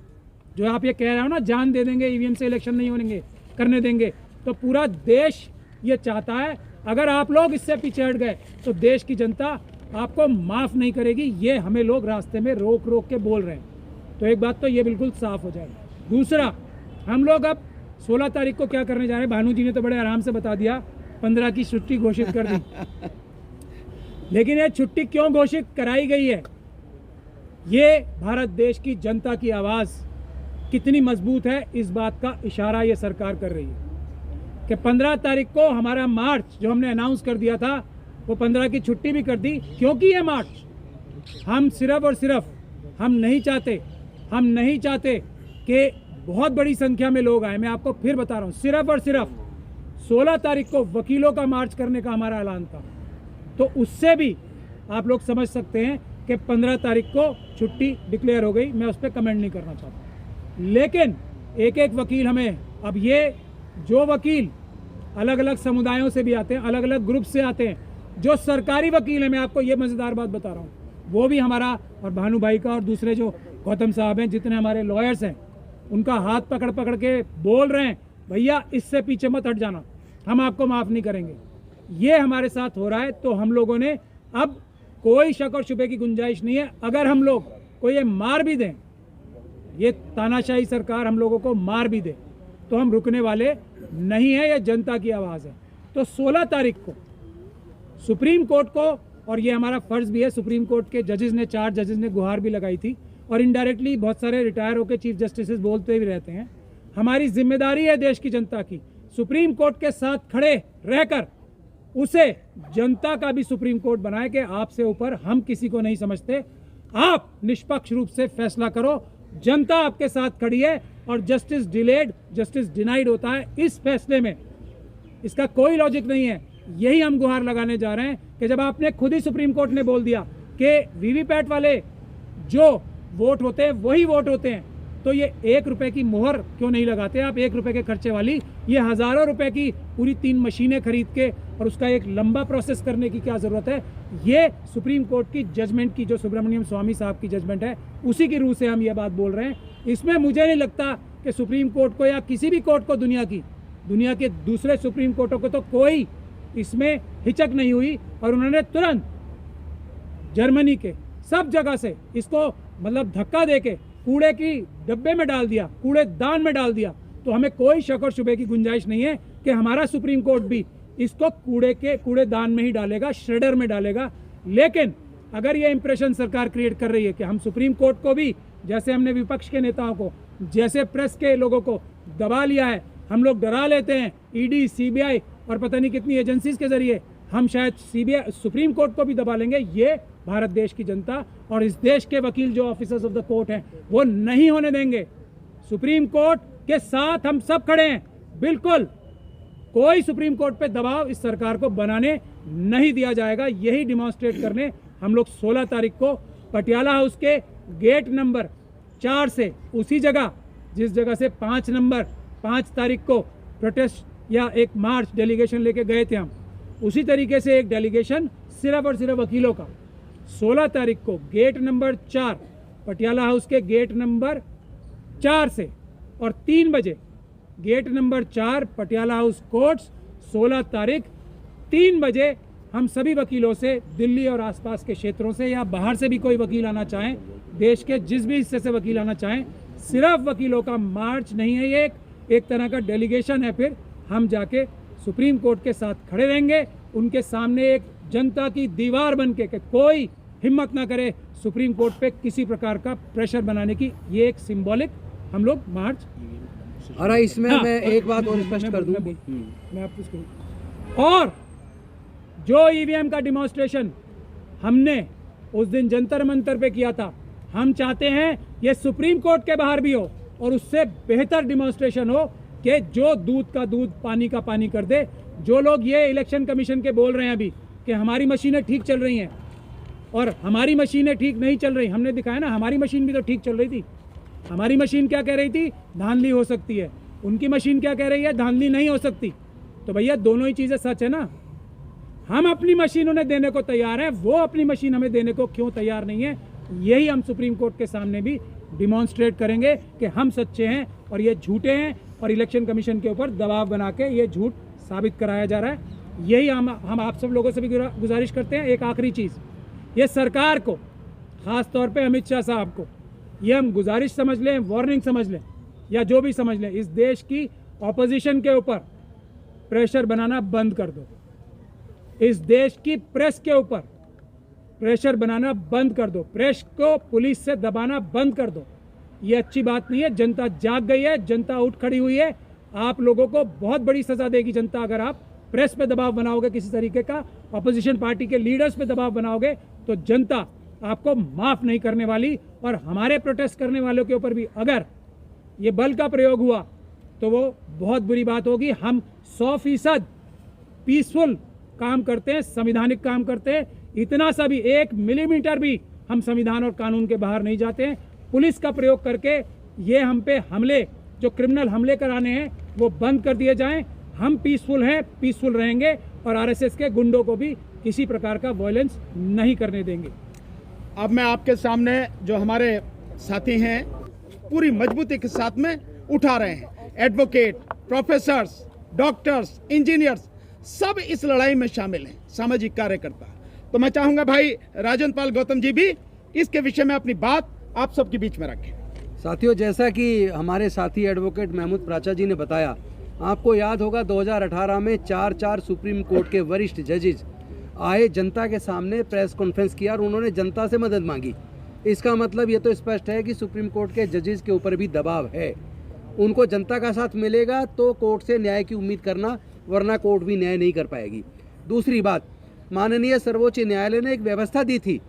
जो आप ये कह रहे हो ना, जान दे देंगे, ईवीएम से इलेक्शन नहीं होने करने देंगे, तो पूरा देश ये चाहता है अगर आप लोग इससे पीछे हट गए तो देश की जनता आपको माफ़ नहीं करेगी। ये हमें लोग रास्ते में रोक रोक के बोल रहे हैं। तो एक बात तो ये बिल्कुल साफ हो जाए। दूसरा, हम लोग अब 16 तारीख को क्या करने जा रहे हैं, भानु जी ने तो बड़े आराम से बता दिया, 15 की छुट्टी घोषित कर दी। लेकिन ये छुट्टी क्यों घोषित कराई गई है, ये भारत देश की जनता की आवाज़ कितनी मजबूत है इस बात का इशारा ये सरकार कर रही है कि 15 तारीख को हमारा मार्च जो हमने अनाउंस कर दिया था वो 15 की छुट्टी भी कर दी। क्योंकि ये मार्च हम सिर्फ और सिर्फ हम नहीं चाहते कि बहुत बड़ी संख्या में लोग आए। मैं आपको फिर बता रहा हूँ, सिर्फ और सिर्फ 16 तारीख को वकीलों का मार्च करने का हमारा ऐलान था। तो उससे भी आप लोग समझ सकते हैं कि 15 तारीख को छुट्टी डिक्लेयर हो गई। मैं उस पर कमेंट नहीं करना चाहता, लेकिन एक एक वकील हमें, अब ये जो वकील अलग अलग समुदायों से भी आते हैं, अलग अलग ग्रुप से आते हैं, जो सरकारी वकील हैं, मैं आपको ये मज़ेदार बात बता रहा हूँ, वो भी हमारा और भानु भाई का और दूसरे जो गौतम साहब हैं, जितने हमारे लॉयर्स हैं, उनका हाथ पकड़ पकड़ के बोल रहे हैं भैया इससे पीछे मत हट जाना, हम आपको माफ़ नहीं करेंगे। ये हमारे साथ हो रहा है। तो हम लोगों ने अब कोई शक और शुबे की गुंजाइश नहीं है, अगर हम लोग को ये मार भी दें, ये तानाशाही सरकार हम लोगों को मार भी दे, तो हम रुकने वाले नहीं है। ये जनता की आवाज़ है। तो 16 तारीख को सुप्रीम कोर्ट को, और ये हमारा फ़र्ज़ भी है, सुप्रीम कोर्ट के जजेस ने, 4 जजेस ने गुहार भी लगाई थी और इनडायरेक्टली बहुत सारे रिटायर होकर चीफ जस्टिस बोलते भी रहते हैं। हमारी जिम्मेदारी है देश की जनता की, सुप्रीम कोर्ट के साथ खड़े रहकर उसे जनता का भी सुप्रीम कोर्ट बनाए कि आपसे ऊपर हम किसी को नहीं समझते, आप निष्पक्ष रूप से फैसला करो, जनता आपके साथ खड़ी है और जस्टिस डिलेड जस्टिस डिनाइड होता है इस फैसले में, इसका कोई लॉजिक नहीं है। यही हम गुहार लगाने जा रहे हैं कि जब आपने खुद ही सुप्रीम कोर्ट ने बोल दिया कि वीवीपैट वाले जो वोट होते हैं वही वोट होते हैं, तो ये 1 रुपए की मोहर क्यों नहीं लगाते आप? 1 रुपए के खर्चे वाली ये हज़ारों रुपए की पूरी 3 मशीनें खरीद के और उसका एक लंबा प्रोसेस करने की क्या ज़रूरत है? ये सुप्रीम कोर्ट की जजमेंट की, जो सुब्रमण्यम स्वामी साहब की जजमेंट है, उसी की रूह से हम ये बात बोल रहे हैं। इसमें मुझे नहीं लगता कि सुप्रीम कोर्ट को या किसी भी कोर्ट को, दुनिया के दूसरे सुप्रीम कोर्टों को तो कोई इसमें हिचक नहीं हुई और उन्होंने तुरंत जर्मनी के सब जगह से इसको मतलब धक्का देके कूड़े की डब्बे में डाल दिया, कूड़ेदान में डाल दिया। तो हमें कोई शक और शुबे की गुंजाइश नहीं है कि हमारा सुप्रीम कोर्ट भी इसको कूड़ेदान में ही डालेगा, श्रेडर में डालेगा। लेकिन अगर ये इंप्रेशन सरकार क्रिएट कर रही है कि हम सुप्रीम कोर्ट को भी, जैसे हमने विपक्ष के नेताओं को, जैसे प्रेस के लोगों को दबा लिया है, हम लोग डरा लेते हैं, ईडी सीबीआई और पता नहीं कितनी एजेंसीज के जरिए हम शायद सीबीआई सुप्रीम कोर्ट को भी दबा लेंगे। ये भारत देश की जनता और इस देश के वकील जो ऑफिसर्स ऑफ द कोर्ट हैं वो नहीं होने देंगे। सुप्रीम कोर्ट के साथ हम सब खड़े हैं, बिल्कुल कोई सुप्रीम कोर्ट पे दबाव इस सरकार को बनाने नहीं दिया जाएगा। यही डिमॉन्स्ट्रेट करने हम लोग 16 तारीख को पटियाला हाउस के गेट नंबर 4 से, उसी जगह जिस जगह से 5 तारीख को प्रोटेस्ट या एक मार्च डेलीगेशन लेके गए थे हम, उसी तरीके से एक डेलीगेशन सिर्फ और सिर्फ वकीलों का 16 तारीख को गेट नंबर 4 पटियाला हाउस के गेट नंबर 4 से और 3 बजे gate number 4 Patiala House Courts 16 तारीख 3 बजे हम सभी वकीलों से दिल्ली और आसपास के क्षेत्रों से या बाहर से भी कोई वकील आना चाहें, देश के जिस भी हिस्से से वकील आना चाहें, सिर्फ वकीलों का मार्च नहीं है, ये एक तरह का डेलीगेशन है। फिर हम जाके सुप्रीम कोर्ट के साथ खड़े रहेंगे, उनके सामने एक जनता की दीवार बन के कि कोई हिम्मत ना करे सुप्रीम कोर्ट पे किसी प्रकार का प्रेशर बनाने की। ये एक सिंबॉलिक हम लोग मार्च। और इसमें हाँ, मैं एक बात और स्पष्ट कर दूं, मैं आपको इसको और जो ईवीएम का डिमॉन्स्ट्रेशन हमने उस दिन जंतर मंतर पे किया था, हम चाहते हैं ये सुप्रीम कोर्ट के बाहर भी हो और उससे बेहतर डिमॉन्स्ट्रेशन हो कि जो दूध का दूध पानी का पानी कर दे। जो लोग ये इलेक्शन कमीशन के बोल रहे हैं अभी कि हमारी मशीनें ठीक चल रही हैं और हमारी मशीनें ठीक नहीं चल रही, हमने दिखाया ना हमारी मशीन भी तो ठीक चल रही थी। हमारी मशीन क्या कह रही थी, धांधली हो सकती है, उनकी मशीन क्या कह रही है, धांधली नहीं हो सकती। तो भैया दोनों ही चीज़ें सच है ना। हम अपनी मशीन उन्हें देने को तैयार हैं, वो अपनी मशीन हमें देने को क्यों तैयार नहीं है। यही हम सुप्रीम कोर्ट के सामने भी डिमॉन्स्ट्रेट करेंगे कि हम सच्चे हैं और ये झूठे हैं और इलेक्शन कमीशन के ऊपर दबाव बना के ये झूठ साबित कराया जा रहा है। यही हम आप सब लोगों से भी गुजारिश करते हैं। एक आखिरी चीज़, ये सरकार को, ख़ास तौर पे अमित शाह साहब को, ये हम गुजारिश समझ लें, वार्निंग समझ लें या जो भी समझ लें, इस देश की ऑपोजिशन के ऊपर प्रेशर बनाना बंद कर दो। इस देश की प्रेस के ऊपर प्रेशर बनाना बंद कर दो। प्रेस को पुलिस से दबाना बंद कर दो। ये अच्छी बात नहीं है। जनता जाग गई है, जनता उठ खड़ी हुई है। आप लोगों को बहुत बड़ी सजा देगी जनता अगर आप प्रेस पे दबाव बनाओगे, किसी तरीके का ऑपोजिशन पार्टी के लीडर्स पे दबाव बनाओगे तो जनता आपको माफ़ नहीं करने वाली। और हमारे प्रोटेस्ट करने वालों के ऊपर भी अगर ये बल का प्रयोग हुआ तो वो बहुत बुरी बात होगी। हम 100% पीसफुल काम करते हैं, संविधानिक काम करते हैं। इतना सा भी 1 मिलीमीटर भी हम संविधान और कानून के बाहर नहीं जाते हैं। पुलिस का प्रयोग करके ये हम पे हमले, जो क्रिमिनल हमले कराने हैं, वो बंद कर दिए जाएं। हम पीसफुल हैं, पीसफुल रहेंगे और आरएसएस के गुंडों को भी किसी प्रकार का वायलेंस नहीं करने देंगे। अब मैं आपके सामने जो हमारे साथी हैं पूरी मजबूती के साथ में उठा रहे हैं। एडवोकेट, प्रोफेसर्स, डॉक्टर्स, इंजीनियर्स सब इस लड़ाई में शामिल हैं, सामाजिक कार्यकर्ता। तो मैं चाहूंगा भाई राजन पाल गौतम जी भी इसके विषय में अपनी बात आप सबके बीच में रखें। साथियों, जैसा कि हमारे साथी एडवोकेट महमूद प्राचा जी ने बताया, आपको याद होगा 2018 में 4 सुप्रीम कोर्ट के वरिष्ठ जजेस आए, जनता के सामने प्रेस कॉन्फ्रेंस किया और उन्होंने जनता से मदद मांगी। इसका मतलब ये तो स्पष्ट है कि सुप्रीम कोर्ट के जजेस के ऊपर भी दबाव है। उनको जनता का साथ मिलेगा तो कोर्ट से न्याय की उम्मीद करना, वरना कोर्ट भी न्याय नहीं कर पाएगी। दूसरी बात, माननीय सर्वोच्च न्यायालय ने एक व्यवस्था दी थी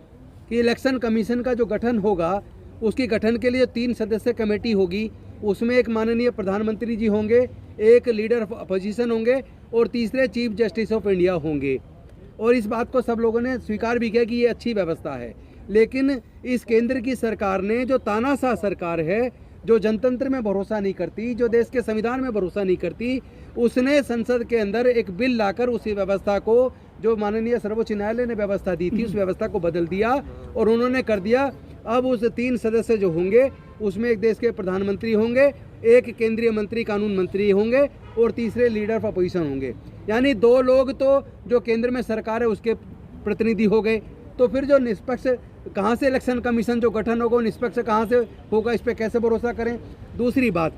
कि इलेक्शन कमीशन का जो गठन होगा उसके गठन के लिए 3 सदस्य कमेटी होगी। उसमें एक माननीय प्रधानमंत्री जी होंगे, एक लीडर ऑफ अपोजिशन होंगे और तीसरे चीफ जस्टिस ऑफ इंडिया होंगे। और इस बात को सब लोगों ने स्वीकार भी किया कि ये अच्छी व्यवस्था है। लेकिन इस केंद्र की सरकार ने, जो तानाशाह सरकार है, जो जनतंत्र में भरोसा नहीं करती, जो देश के संविधान में भरोसा नहीं करती, उसने संसद के अंदर एक बिल लाकर उसी व्यवस्था को, जो माननीय सर्वोच्च न्यायालय ने व्यवस्था दी थी, उस व्यवस्था को बदल दिया और उन्होंने कर दिया। अब उस 3 सदस्य जो होंगे उसमें एक देश के प्रधानमंत्री होंगे, एक केंद्रीय मंत्री कानून मंत्री होंगे और तीसरे लीडर ऑफ अपोजिशन होंगे। यानी 2 लोग तो जो केंद्र में सरकार है उसके प्रतिनिधि हो गए। तो फिर जो निष्पक्ष, कहाँ से इलेक्शन कमीशन जो गठन होगा निष्पक्ष कहाँ से होगा, इस पर कैसे भरोसा करें। दूसरी बात,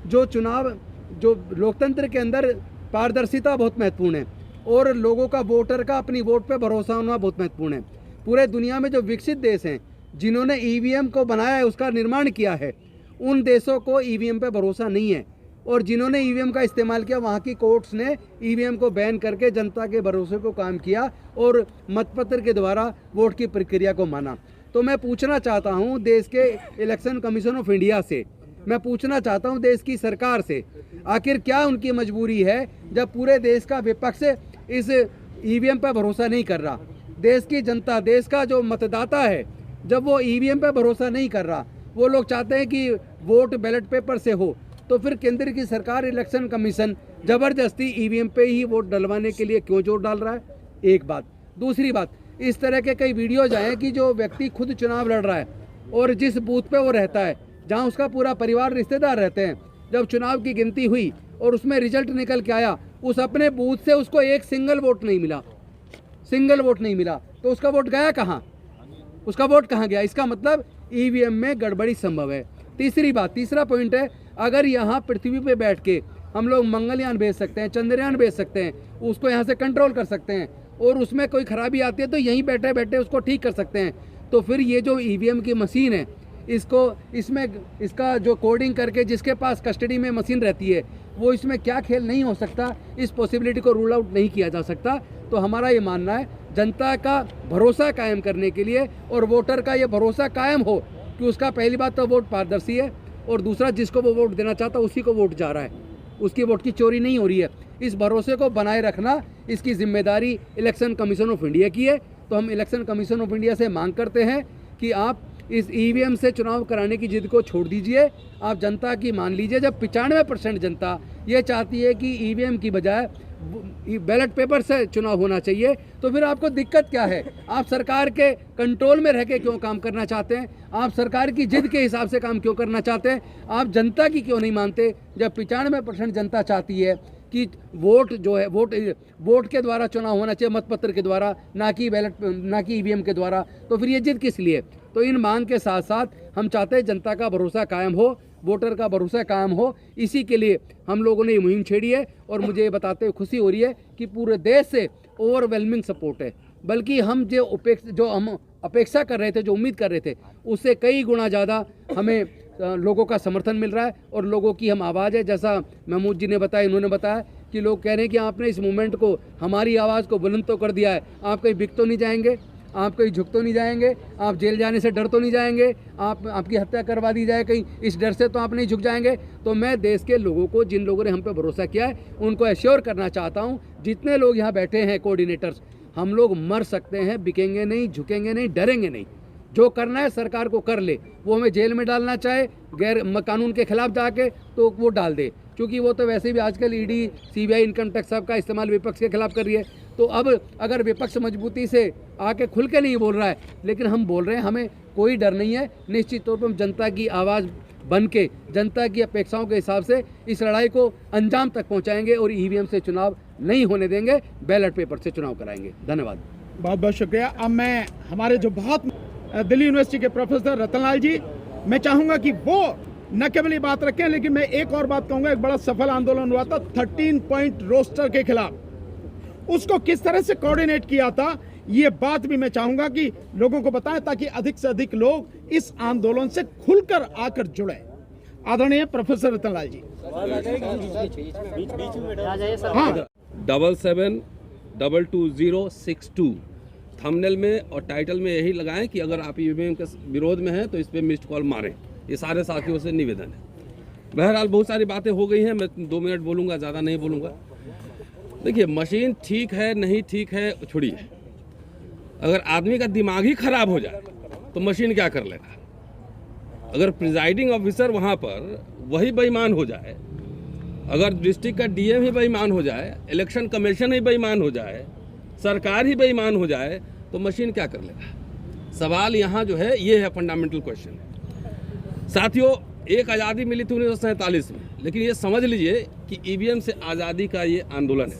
जो चुनाव, जो लोकतंत्र के अंदर पारदर्शिता बहुत महत्वपूर्ण है और लोगों का, वोटर का अपनी वोट पे भरोसा होना बहुत महत्वपूर्ण है। पूरे दुनिया में जो विकसित देश हैं जिन्होंने ईवीएम को बनाया है, उसका निर्माण किया है, उन देशों को ईवीएम पे भरोसा नहीं है। और जिन्होंने ईवीएम का इस्तेमाल किया वहाँ की कोर्ट्स ने ईवीएम को बैन करके जनता के भरोसे को काम किया और मतपत्र के द्वारा वोट की प्रक्रिया को माना। तो मैं पूछना चाहता हूँ देश के इलेक्शन कमीशन ऑफ इंडिया से, मैं पूछना चाहता हूँ देश की सरकार से, आखिर क्या उनकी मजबूरी है जब पूरे देश का विपक्ष इस ईवीएम पर भरोसा नहीं कर रहा। देश की जनता, देश का जो मतदाता है, जब वो ईवीएम पर भरोसा नहीं कर रहा, वो लोग चाहते हैं कि वोट बैलेट पेपर से हो, तो फिर केंद्र की सरकार इलेक्शन कमीशन ज़बरदस्ती ईवीएम पे ही वोट डलवाने के लिए क्यों जोर डाल रहा है? एक बात। दूसरी बात, इस तरह के कई वीडियोज आए कि जो व्यक्ति खुद चुनाव लड़ रहा है और जिस बूथ पे वो रहता है, जहां उसका पूरा परिवार रिश्तेदार रहते हैं, जब चुनाव की गिनती हुई और उसमें रिजल्ट निकल के आया, उस अपने बूथ से उसको एक सिंगल वोट नहीं मिला, सिंगल वोट नहीं मिला, तो उसका वोट गया कहाँ? उसका वोट कहाँ गया? इसका मतलब ईवीएम में गड़बड़ी संभव है। तीसरी बात, तीसरा पॉइंट है, अगर यहाँ पृथ्वी पे बैठ के हम लोग मंगलयान भेज सकते हैं, चंद्रयान भेज सकते हैं, उसको यहाँ से कंट्रोल कर सकते हैं और उसमें कोई खराबी आती है तो यहीं बैठे बैठे उसको ठीक कर सकते हैं, तो फिर ये जो ईवीएम की मशीन है, इसका जो कोडिंग करके जिसके पास कस्टडी में मशीन रहती है, वो इसमें क्या खेल नहीं हो सकता, इस पॉसिबिलिटी को रूल आउट नहीं किया जा सकता। तो हमारा ये मानना है, जनता का भरोसा कायम करने के लिए और वोटर का ये भरोसा कायम हो कि उसका पहली बात तो वोट पारदर्शी है और दूसरा जिसको वो वोट देना चाहता है उसी को वोट जा रहा है, उसकी वोट की चोरी नहीं हो रही है। इस भरोसे को बनाए रखना, इसकी जिम्मेदारी इलेक्शन कमीशन ऑफ इंडिया की है। तो हम इलेक्शन कमीशन ऑफ इंडिया से मांग करते हैं कि आप इस ईवीएम से चुनाव कराने की जिद को छोड़ दीजिए, आप जनता की मान लीजिए। जब 95% जनता ये चाहती है कि ईवीएम की बजाय बैलेट पेपर से चुनाव होना चाहिए, तो फिर आपको दिक्कत क्या है? आप सरकार के कंट्रोल में रह के क्यों काम करना चाहते हैं? आप सरकार की जिद के हिसाब से काम क्यों करना चाहते हैं? आप जनता की क्यों नहीं मानते? जब 95% जनता चाहती है कि वोट जो है वोट के द्वारा चुनाव होना चाहिए, मतपत्र के द्वारा, ना कि ईवीएम के द्वारा, तो फिर ये जिद किस लिए? तो इन मांग के साथ साथ हम चाहते हैं जनता का भरोसा कायम हो, वोटर का भरोसा कायम हो। इसी के लिए हम लोगों ने ये मुहिम छेड़ी है और मुझे ये बताते हुए खुशी हो रही है कि पूरे देश से ओवरवेलमिंग सपोर्ट है, बल्कि हम जो हम अपेक्षा कर रहे थे, जो उम्मीद कर रहे थे, उससे कई गुना ज़्यादा हमें लोगों का समर्थन मिल रहा है और लोगों की हम आवाज़ है। जैसा महमूद जी ने बताया, इन्होंने बताया कि लोग कह रहे हैं कि आपने इस मूवमेंट को, हमारी आवाज़ को बुलंद तो कर दिया है, आप कहीं बिक तो नहीं जाएंगे, आप कहीं झुक तो नहीं जाएंगे, आप जेल जाने से डर तो नहीं जाएंगे, आपकी हत्या करवा दी जाए कहीं, इस डर से तो आप नहीं झुक जाएंगे। तो मैं देश के लोगों को, जिन लोगों ने हम पे भरोसा किया है, उनको एश्योर करना चाहता हूँ, जितने लोग यहाँ बैठे हैं कोऑर्डिनेटर्स, हम लोग मर सकते हैं, बिकेंगे नहीं, झुकेंगे नहीं, डरेंगे नहीं। जो करना है सरकार को कर ले, वो हमें जेल में डालना चाहे गैर कानून के खिलाफ जाके तो वो डाल दे, क्योंकि वो तो वैसे भी आजकल ईडी, सीबीआई, इनकम टैक्स सब का इस्तेमाल विपक्ष के खिलाफ कर रही है। तो अब अगर विपक्ष मजबूती से आके खुल के नहीं बोल रहा है, लेकिन हम बोल रहे हैं, हमें कोई डर नहीं है। निश्चित तौर पर हम जनता की आवाज़ बन के, जनता की अपेक्षाओं के हिसाब से इस लड़ाई को अंजाम तक पहुंचाएंगे और ईवीएम से चुनाव नहीं होने देंगे, बैलेट पेपर से चुनाव कराएंगे। धन्यवाद। बहुत बहुत शुक्रिया। अब मैं हमारे जो बहुत दिल्ली यूनिवर्सिटी के प्रोफेसर रतनलाल जी, मैं चाहूँगा कि वो न केवल ये बात रखें, लेकिन मैं एक और बात कहूँगा। एक बड़ा सफल आंदोलन हुआ था 13 पॉइंट रोस्टर के खिलाफ, उसको किस तरह से कोऑर्डिनेट किया था, ये बात भी मैं चाहूँगा कि लोगों को बताएं, ताकि अधिक से अधिक लोग इस आंदोलन से खुलकर आकर जुड़े। आदरणीय प्रोफेसर रतनलाल जी। हाँ, 77222062 थंबनेल में और टाइटल में यही लगाएं कि अगर आप ईवीएम के विरोध में हैं तो इस पर मिस्ड कॉल मारें। ये सारे साथियों से निवेदन है। बहरहाल बहुत सारी बातें हो गई हैं, मैं 2 मिनट बोलूँगा, ज़्यादा नहीं बोलूँगा। देखिए, मशीन ठीक है नहीं ठीक है छोड़िए, अगर आदमी का दिमाग ही खराब हो जाए तो मशीन क्या कर लेगा। अगर प्रिजाइडिंग ऑफिसर वहाँ पर वही बेईमान हो जाए, अगर डिस्ट्रिक्ट का डीएम ही बेईमान हो जाए, इलेक्शन कमीशन ही बेईमान हो जाए, सरकार ही बेईमान हो जाए, तो मशीन क्या कर लेगा। सवाल यहाँ जो है ये है, फंडामेंटल क्वेश्चन है। साथियों, एक आज़ादी मिली थी 1947 में, लेकिन ये समझ लीजिए कि ईवीएम से आज़ादी का ये आंदोलन है।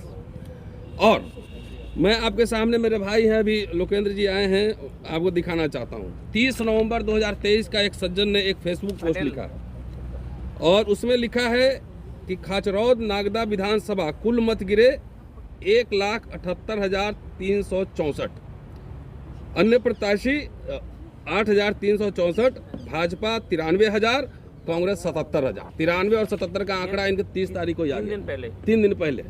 और मैं आपके सामने, मेरे भाई हैं अभी, लोकेंद्र जी आए हैं, आपको दिखाना चाहता हूँ। 30 नवंबर 2023 का एक सज्जन ने एक फेसबुक पोस्ट लिखा है और उसमें लिखा है कि खाचरौद नागदा विधानसभा कुल मत गिरे 1,78,364, अन्य प्रत्याशी 8,364, भाजपा 93,000 कांग्रेस 77,000। 93 और 77 का आंकड़ा इनके 30 तारीख को ही आ 3 गया, दिन पहले 3 दिन पहले।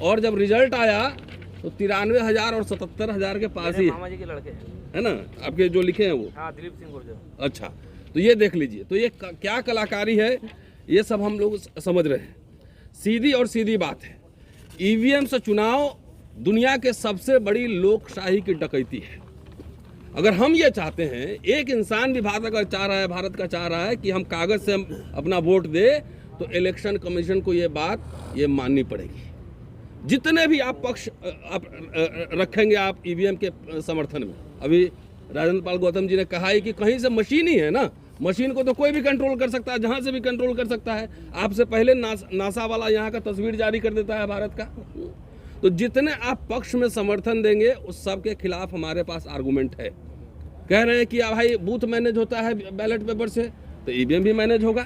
और जब रिजल्ट आया तो 93,000 और 77,000 के पास ही मामा जी के लड़के हैं। है ना, आपके जो लिखे हैं वो। हाँ, दिलीप सिंह गुर्जर। अच्छा, तो ये देख लीजिए, तो ये क्या कलाकारी है, ये सब हम लोग समझ रहे हैं। सीधी और सीधी बात है, ईवीएम से चुनाव दुनिया के सबसे बड़ी लोकशाही की डकैती है। अगर हम ये चाहते हैं, एक इंसान भी भारत का चाह रहा है, भारत का चाह रहा है कि हम कागज से हम अपना वोट दे, तो इलेक्शन कमीशन को ये बात ये माननी पड़ेगी। जितने भी आप पक्ष आप रखेंगे आप ईवीएम के समर्थन में, अभी राजेंद्र पाल गौतम जी ने कहा है कि कहीं से मशीन ही है ना, मशीन को तो कोई भी कंट्रोल कर सकता है, जहां से भी कंट्रोल कर सकता है। आपसे पहले नासा वाला यहाँ का तस्वीर जारी कर देता है भारत का। तो जितने आप पक्ष में समर्थन देंगे उस सब के खिलाफ हमारे पास आर्गुमेंट है। कह रहे हैं कि भाई बूथ मैनेज होता है बैलेट पेपर से, तो ईवीएम भी मैनेज होगा।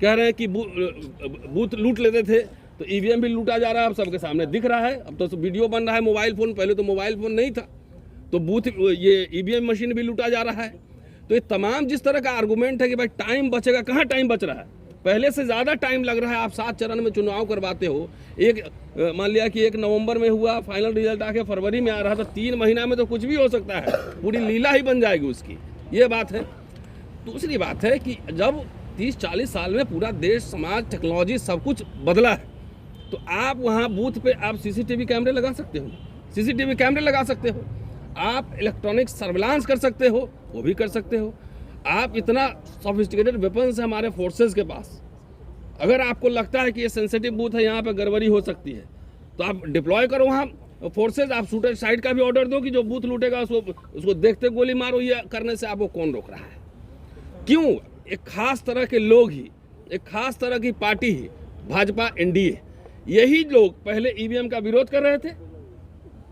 कह रहे हैं कि बूथ लूट लेते थे, तो ईवीएम भी लूटा जा रहा है, अब सबके सामने दिख रहा है। अब तो वीडियो बन रहा है मोबाइल फ़ोन, पहले तो मोबाइल फ़ोन नहीं था, तो बूथ ये ईवीएम मशीन भी लूटा जा रहा है। तो ये तमाम जिस तरह का आर्गुमेंट है कि भाई टाइम बचेगा, कहाँ टाइम बच रहा है, पहले से ज़्यादा टाइम लग रहा है। आप 7 चरण में चुनाव करवाते हो, एक मान लिया कि 1 नवंबर में हुआ, फाइनल रिजल्ट आके फरवरी में आ रहा, तो 3 महीना में तो कुछ भी हो सकता है, पूरी लीला ही बन जाएगी उसकी, ये बात है। दूसरी बात है कि जब 30-40 साल में पूरा देश, समाज, टेक्नोलॉजी सब कुछ बदला है, तो आप वहाँ बूथ पे आप सीसीटीवी कैमरे लगा सकते हो, सीसीटीवी कैमरे लगा सकते हो, आप इलेक्ट्रॉनिक सर्विलांस कर सकते हो, वो भी कर सकते हो। आप इतना सोफिस्टिकेटेड वेपन्स है हमारे फोर्सेस के पास, अगर आपको लगता है कि ये सेंसिटिव बूथ है, यहाँ पे गड़बड़ी हो सकती है, तो आप डिप्लॉय करो वहाँ फोर्सेस। आप शूटर साइड का भी ऑर्डर दो कि जो बूथ लूटेगा उसको देखते गोली मारो। ये करने से आपको कौन रोक रहा है? क्यों? एक खास तरह के लोग ही, एक खास तरह की पार्टी ही, भाजपा, एनडीए, यही लोग पहले ईवीएम का विरोध कर रहे थे,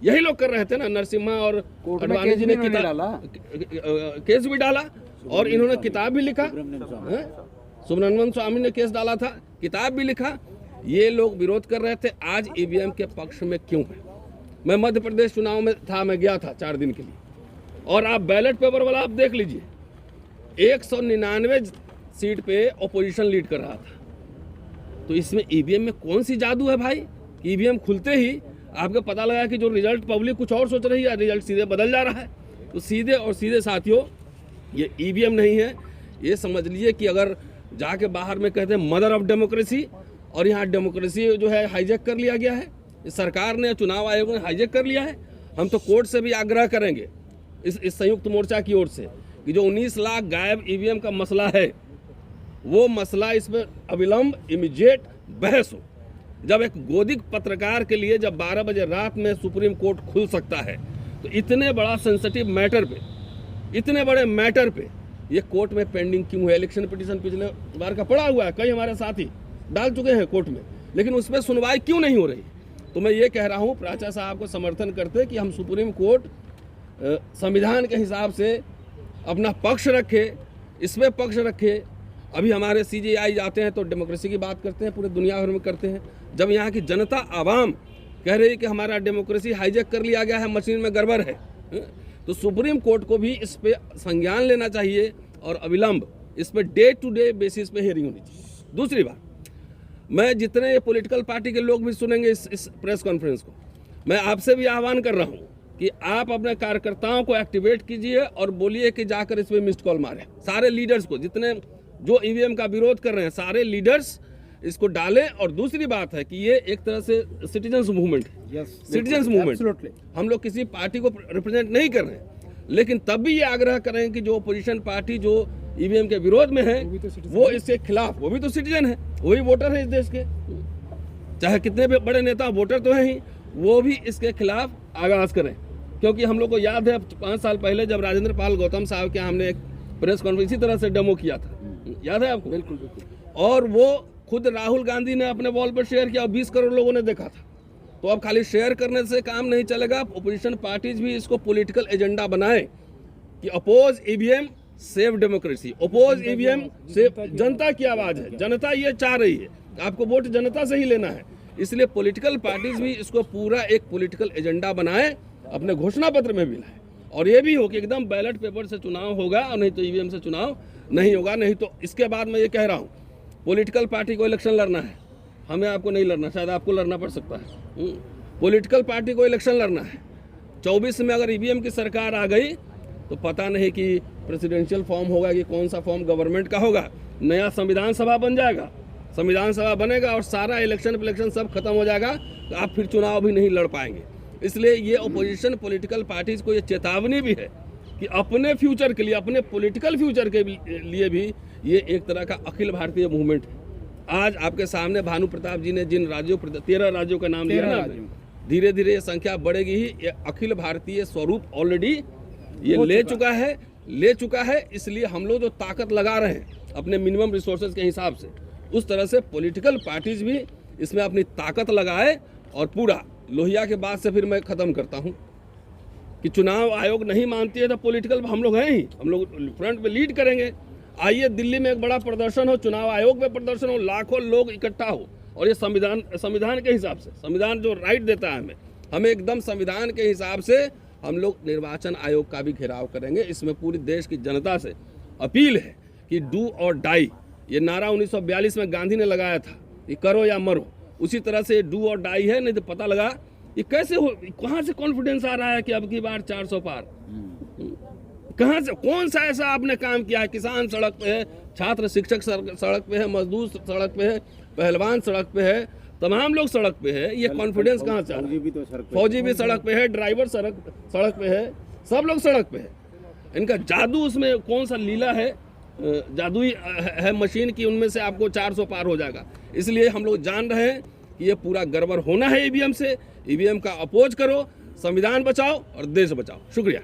यही लोग कर रहे थे ना। नरसिम्हा और अडवाणी जी ने केस भी डाला और इन्होंने किताब भी लिखा, सुब्रमण्यम स्वामी ने केस डाला था, किताब भी लिखा। ये लोग विरोध कर रहे थे, आज ईवीएम के पक्ष में क्यों है? मैं मध्य प्रदेश चुनाव में था, मैं गया था 4 दिन के लिए, और आप बैलेट पेपर वाला आप देख लीजिए, 199 सीट पे ऑपोजिशन लीड कर रहा था। तो इसमें ईवीएम में कौन सी जादू है भाई? ईवीएम खुलते ही आपको पता लगा कि जो रिजल्ट पब्लिक कुछ और सोच रही है, रिजल्ट सीधे बदल जा रहा है। तो सीधे और सीधे साथियों, ये ईवीएम नहीं है, ये समझ लीजिए कि अगर जाके बाहर में कहते हैं मदर ऑफ डेमोक्रेसी, और यहाँ डेमोक्रेसी जो है हाईजैक कर लिया गया है, इस सरकार ने, चुनाव आयोग ने हाईजैक कर लिया है। हम तो कोर्ट से भी आग्रह करेंगे इस संयुक्त मोर्चा की ओर से कि जो 19 लाख गायब ईवीएम का मसला है, वो मसला इसमें अविलंब इमीडिएट बहस हो। जब एक गोदिक पत्रकार के लिए जब 12 बजे रात में सुप्रीम कोर्ट खुल सकता है, तो इतने बड़ा सेंसिटिव मैटर पे, इतने बड़े मैटर पे ये कोर्ट में पेंडिंग क्यों है? इलेक्शन पिटीशन पिछले बार का पड़ा हुआ है, कई हमारे साथी डाल चुके हैं कोर्ट में, लेकिन उस पर सुनवाई क्यों नहीं हो रही? तो मैं ये कह रहा हूँ, प्राचा साहब को समर्थन करते कि हम सुप्रीम कोर्ट संविधान के हिसाब से अपना पक्ष रखे, इसमें पक्ष रखे। अभी हमारे सीजेआई जाते हैं तो डेमोक्रेसी की बात करते हैं, पूरे दुनिया भर में करते हैं। जब यहाँ की जनता, आवाम कह रही है कि हमारा डेमोक्रेसी हाईजैक कर लिया गया है, मशीन में गड़बड़ है, तो सुप्रीम कोर्ट को भी इस पे संज्ञान लेना चाहिए और अविलंब इस पे डे टू डे बेसिस पे हियरिंग होनी चाहिए। दूसरी बात, मैं जितने पॉलिटिकल पार्टी के लोग भी सुनेंगे इस प्रेस कॉन्फ्रेंस को, मैं आपसे भी आह्वान कर रहा हूँ कि आप अपने कार्यकर्ताओं को एक्टिवेट कीजिए और बोलिए कि जाकर इस पर मिस्ड कॉल मारें। सारे लीडर्स को, जितने जो ईवीएम का विरोध कर रहे हैं, सारे लीडर्स इसको डालें। और दूसरी बात है कि ये एक तरह से सिटीजन्स मूवमेंट है, सिटीजन्स मूवमेंट। हम लोग किसी पार्टी को रिप्रेजेंट नहीं कर रहे हैं, लेकिन तब भी ये आग्रह करें कि जो अपोजिशन पार्टी जो ईवीएम के विरोध में है, वो इसके खिलाफ, वो भी तो सिटीजन है, वही वोटर है इस देश के, चाहे कितने भी बड़े नेता वोटर तो हैं ही, वो भी इसके खिलाफ आगाज करें। क्योंकि हम लोग को याद है 5 साल पहले जब राजेंद्र पाल गौतम साहब के हमने एक प्रेस कॉन्फ्रेंस इसी तरह से डेमो किया था, याद है आपको? बिल्कुल बिल्कुल। और वो खुद राहुल गांधी ने अपने वॉल पर शेयर किया और 20 करोड़ लोगों ने देखा था। तो अब खाली शेयर करने से काम नहीं चलेगा, अपोजिशन पार्टीज भी इसको पॉलिटिकल एजेंडा बनाएं कि oppose EVM save democracy, oppose EVM save. जनता की आवाज है, जनता ये चाह रही है, आपको वोट जनता से ही लेना है। इसलिए पॉलिटिकल पार्टीज भी इसको पूरा एक पॉलिटिकल एजेंडा बनाए, अपने घोषणा पत्र में भी लाए, और ये भी हो कि एकदम बैलेट पेपर से चुनाव होगा और नहीं तो ईवीएम से चुनाव नहीं होगा। नहीं तो इसके बाद मैं ये कह रहा हूँ, पॉलिटिकल पार्टी को इलेक्शन लड़ना है, हमें आपको नहीं लड़ना, शायद आपको लड़ना पड़ सकता है। पॉलिटिकल पार्टी को इलेक्शन लड़ना है। 24 में अगर ईवीएम की सरकार आ गई तो पता नहीं कि प्रेसिडेंशियल फॉर्म होगा कि कौन सा फॉर्म गवर्नमेंट का होगा, नया संविधान सभा बन जाएगा, संविधान सभा बनेगा और सारा इलेक्शन सब खत्म हो जाएगा, तो आप फिर चुनाव भी नहीं लड़ पाएंगे। इसलिए ये अपोजिशन पॉलिटिकल पार्टीज को ये चेतावनी भी है कि अपने फ्यूचर के लिए, अपने पॉलिटिकल फ्यूचर के लिए भी ये एक तरह का अखिल भारतीय मूवमेंट है। आज आपके सामने भानु प्रताप जी ने जिन राज्यों 13 राज्यों का नाम लिया ना, धीरे धीरे ये संख्या बढ़ेगी ही। ये अखिल भारतीय स्वरूप ऑलरेडी ये ले चुका है। इसलिए हम लोग जो ताकत लगा रहे हैं अपने मिनिमम रिसोर्सेज के हिसाब से, उस तरह से पॉलिटिकल पार्टीज भी इसमें अपनी ताकत लगाए। और पूरा लोहिया के बाद से फिर मैं ख़त्म करता हूँ कि चुनाव आयोग नहीं मानती है तो पॉलिटिकल हम लोग हैं ही, हम लोग फ्रंट पे लीड करेंगे। आइए दिल्ली में एक बड़ा प्रदर्शन हो, चुनाव आयोग में प्रदर्शन हो, लाखों लोग इकट्ठा हो, और ये संविधान के हिसाब से, संविधान जो राइट देता है हमें एकदम संविधान के हिसाब से हम लोग निर्वाचन आयोग का भी घेराव करेंगे। इसमें पूरी देश की जनता से अपील है कि डू और डाई, ये नारा 1942 में गांधी ने लगाया था कि करो या मरो, उसी तरह से डू और डाई है। नहीं तो पता लगा ये कैसे हो, कहाँ से कॉन्फिडेंस आ रहा है कि अब की बार 400 पार, कहाँ से, कौन सा ऐसा आपने काम किया है? किसान सड़क पे है, छात्र शिक्षक सड़क पे है, मजदूर सड़क पे है, पहलवान सड़क पे है, तमाम लोग सड़क पे है। ये कॉन्फिडेंस कहाँ से? फौजी भी सड़क पे है, ड्राइवर सड़क पे है, सब लोग सड़क पे है। इनका जादू, उसमें कौन सा लीला है, जादुई है मशीन की, उनमें से आपको 400 पार हो जाएगा। इसलिए हम लोग जान रहे हैं कि ये पूरा गड़बड़ होना है ईवीएम से। ईवीएम का अपोज करो, संविधान बचाओ और देश बचाओ। शुक्रिया।